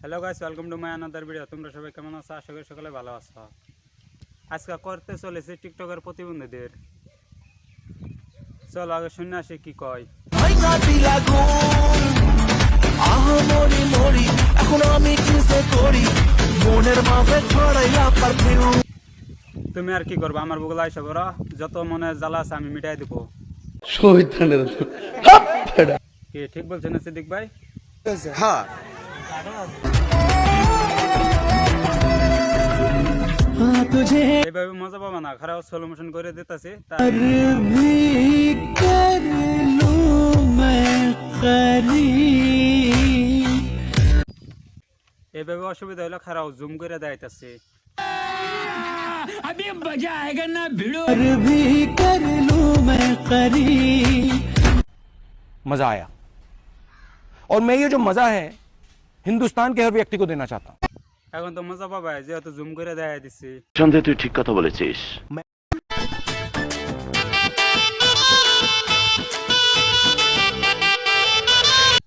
Hello guys, welcome to my another video. তোমরা সবাই কেমন আছো? আশা করি সকলে ভালো আছো। আজকে করতে চলেছে টিকটকের প্রতিবন্ধীদের। চলো আগে শুনে আসি কি কয়। তুমি আর কি করবা? আমার বুগলা আইসা বড় যত মনে জ্বালা আছে আমি মিটাই দিব। কি ঠিক বলছেন না সিদ্দিক ভাই? হ্যাঁ এইভাবে মজা পাবা না, খারাপ স্লো মোশন করে দিতেছি। এইভাবে অসুবিধা হলে খারাপ জুম করে দেখাইতেছি। मजा आया और मैं ये जो मजा है हिंदुस्तान के हर व्यक्ति को देना चाहता हूँ। এখন তো মজা পাবা যেহেতু জুম করে দেখাই দিচ্ছি। সন্দেহ তুই ঠিক কথা বলেছিস।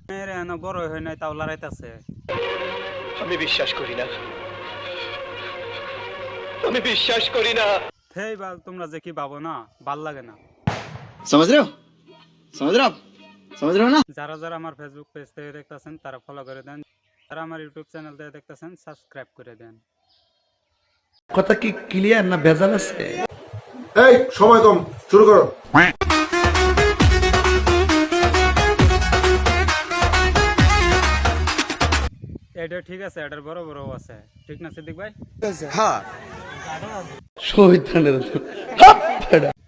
মেয়েরা এখনো বড় হয় নাই তাও লড়াইতেছে। আমি বিশ্বাস করি না, আমি বিশ্বাস করি না। হেই বাল, তোমরা যে কি ভাবো না, ভাল লাগে না। समझ रहे हो समझ रहे हो आप समझ रहे हो ना। যারা যারা আমার ফেসবুক পেজ থেকে দেখতেছেন তারা ফলো করে দেন, যারা আমার ইউটিউব চ্যানেল থেকে দেখতেছেন সাবস্ক্রাইব করে দেন। কথা কি ক্লিয়ার না ভেজাল আছে? এই সময় কম, শুরু করো। এটা ঠিক আছে, এটার বড় বড় আছে, ঠিক না সিদ্দিক ভাই? हाँ শয়তানের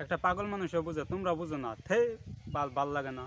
একটা পাগল মানুষও বুঝে, তোমরা বুঝো না। থেই বাল ভাল লাগে না।